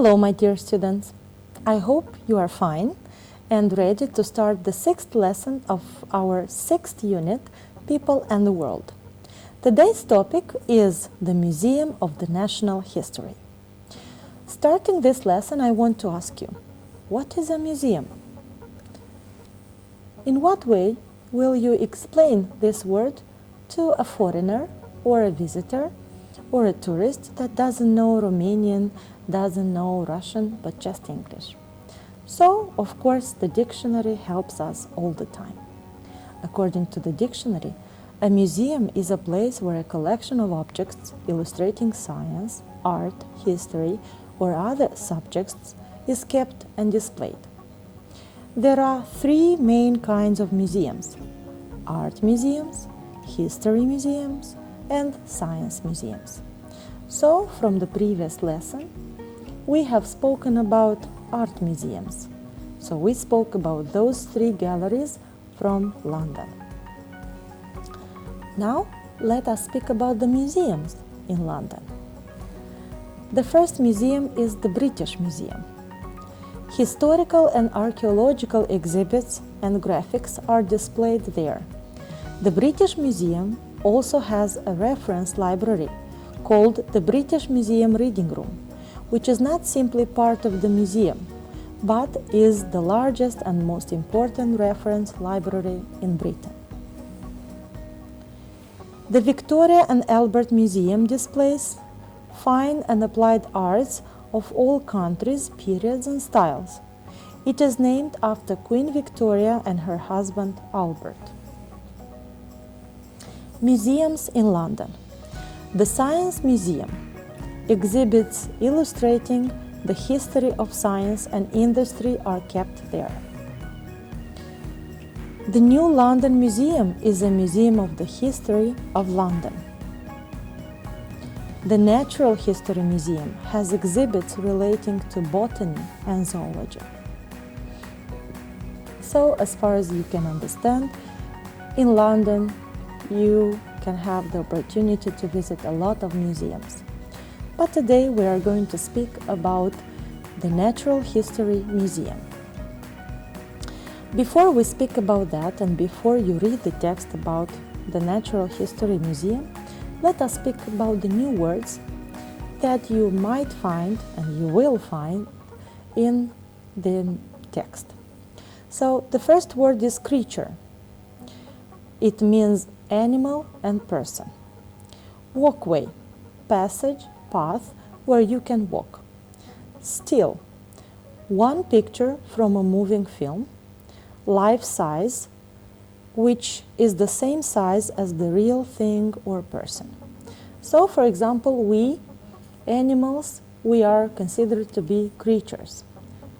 Hello, my dear students. I hope you are fine and ready to start the 6th lesson of our 6th unit, People and the World. Today's topic is the Museum of the National History. Starting this lesson, I want to ask you, what is a museum? In what way will you explain this word to a foreigner or a visitor or a tourist that doesn't know Romanian, doesn't know Russian, but just English? So, of course, the dictionary helps us all the time. According to the dictionary, a museum is a place where a collection of objects illustrating science, art, history, or other subjects is kept and displayed. There are three main kinds of museums: art museums, history museums, and science museums. So, from the previous lesson, we have spoken about art museums. So we spoke about those three galleries from London. Now, let us speak about the museums in London. The first museum is the British Museum. Historical and archaeological exhibits and graphics are displayed there. The British Museum also has a reference library called the British Museum Reading Room, which is not simply part of the museum, but is the largest and most important reference library in Britain. The Victoria and Albert Museum displays fine and applied arts of all countries, periods and styles. It is named after Queen Victoria and her husband Albert. Museums in London. The Science Museum exhibits illustrating the history of science and industry are kept there. The New London Museum is a museum of the history of London. The Natural History Museum has exhibits relating to botany and zoology. So, as far as you can understand, in London you can have the opportunity to visit a lot of museums. But today we are going to speak about the Natural History Museum. Before we speak about that and before you read the text about the Natural History Museum, let us speak about the new words that you might find and you will find in the text. So the first word is creature. It means animal and person. Walkway, passage, path where you can walk. Still, one picture from a moving film, life size, which is the same size as the real thing or person. So, for example, we, animals, we are considered to be creatures,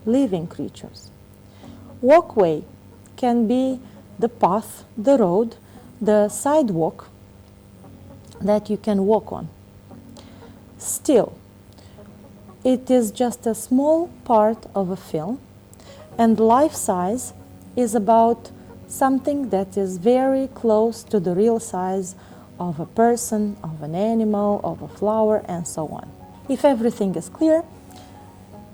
living creatures. Walkway can be the path, the road, the sidewalk that you can walk on. Still, it is just a small part of a film, and life size is about something that is very close to the real size of a person, of an animal, of a flower, and so on. If everything is clear,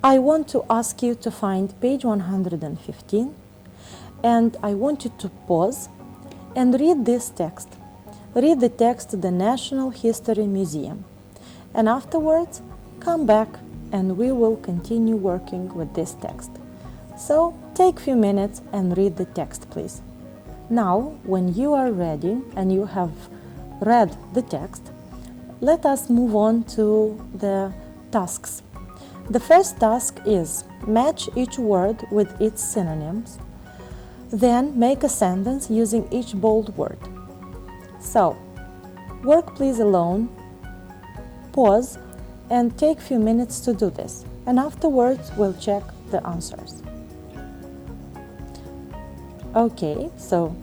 I want to ask you to find page 115, and I want you to pause and read this text. Read the text, The National History Museum. And afterwards, come back and we will continue working with this text. So, take a few minutes and read the text, please. Now, when you are ready and you have read the text, let us move on to the tasks. The first task is match each word with its synonyms, then make a sentence using each bold word. So, work please alone, pause, and take a few minutes to do this, and afterwards we'll check the answers. Okay, so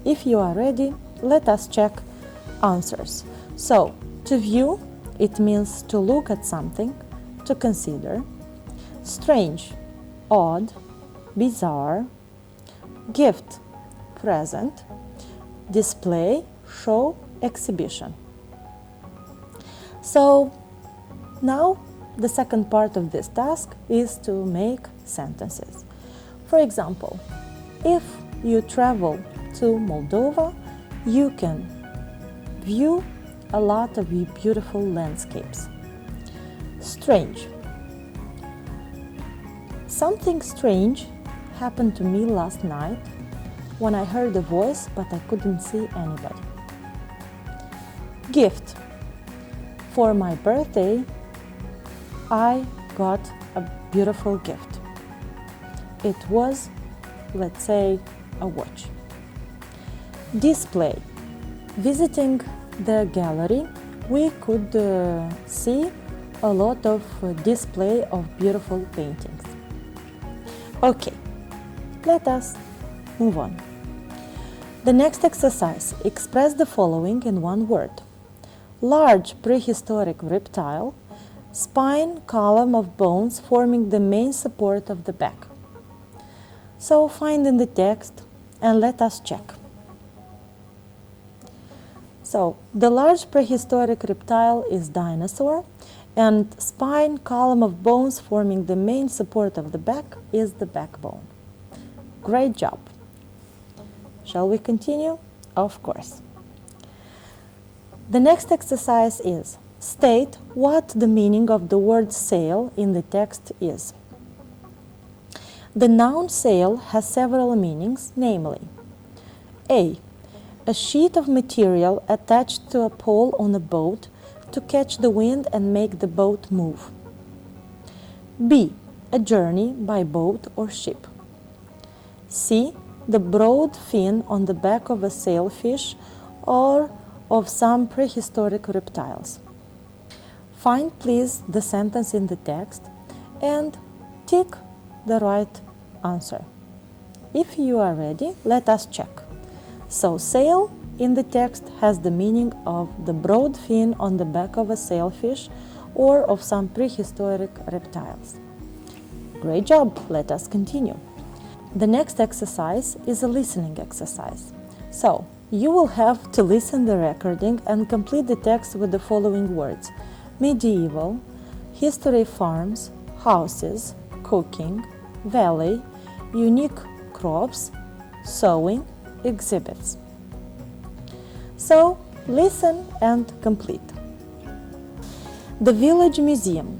if you are ready, let us check answers. So, to view, it means to look at something, to consider. Strange, odd, bizarre. Gift, present. Display, show, exhibition. So, now the second part of this task is to make sentences. For example, if you travel to Moldova, you can view a lot of beautiful landscapes. Strange. Something strange happened to me last night when I heard a voice, but I couldn't see anybody. Gift. For my birthday, I got a beautiful gift. It was, let's say, a watch. Display. Visiting the gallery, we could see a lot of display of beautiful paintings. Okay, let us move on. The next exercise, express the following in one word. Large prehistoric reptile, spine column of bones forming the main support of the back. So find in the text and let us check. So the large prehistoric reptile is dinosaur, and spine column of bones forming the main support of the back is the backbone. Great job. Shall we continue? Of course. The next exercise is state what the meaning of the word sail in the text is. The noun sail has several meanings, namely A. A sheet of material attached to a pole on a boat to catch the wind and make the boat move. B. A journey by boat or ship. C. The broad fin on the back of a sailfish or of some prehistoric reptiles. Find, please, the sentence in the text and tick the right answer. If you are ready, let us check. So, sail in the text has the meaning of the broad fin on the back of a sailfish or of some prehistoric reptiles. Great job! Let us continue. The next exercise is a listening exercise. So, you will have to listen the recording and complete the text with the following words: medieval, history farms, houses, cooking, valley, unique crops, sewing, exhibits. So, listen and complete. The Village Museum.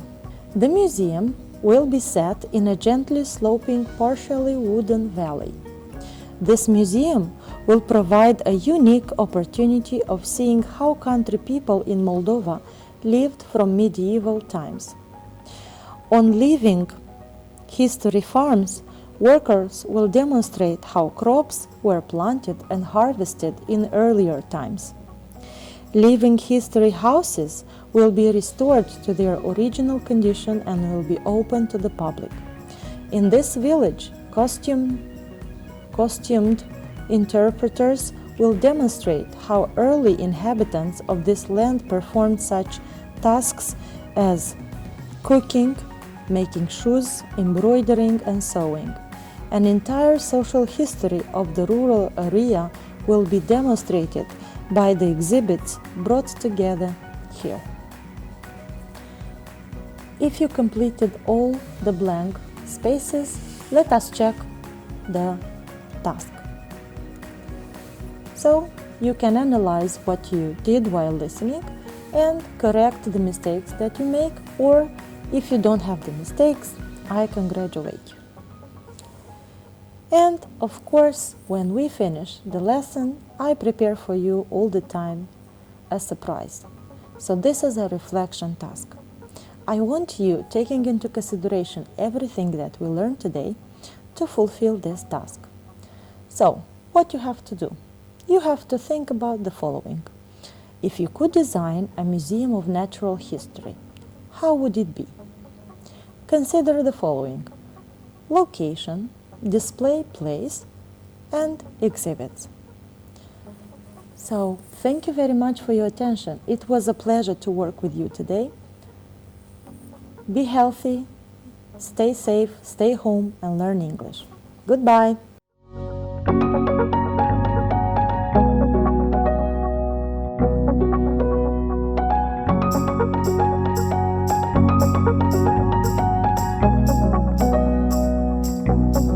The museum will be set in a gently sloping, partially wooden valley. This museum will provide a unique opportunity of seeing how country people in Moldova lived from medieval times. On leaving history farms, workers will demonstrate how crops were planted and harvested in earlier times. Living history houses will be restored to their original condition and will be open to the public. In this village, costumed interpreters will demonstrate how early inhabitants of this land performed such tasks as cooking, making shoes, embroidering, and sewing. An entire social history of the rural area will be demonstrated by the exhibits brought together here. If you completed all the blank spaces, let us check the task. So, you can analyze what you did while listening and correct the mistakes that you make, or if you don't have the mistakes, I congratulate you. And of course, when we finish the lesson, I prepare for you all the time a surprise. So this is a reflection task. I want you, taking into consideration everything that we learned today, to fulfill this task. So, what you have to do? You have to think about the following. If you could design a museum of natural history, how would it be? Consider the following: location, display place, and exhibits. So, thank you very much for your attention. It was a pleasure to work with you today. Be healthy, stay safe, stay home, and learn English. Goodbye.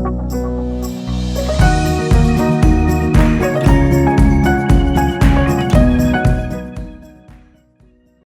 Thank you.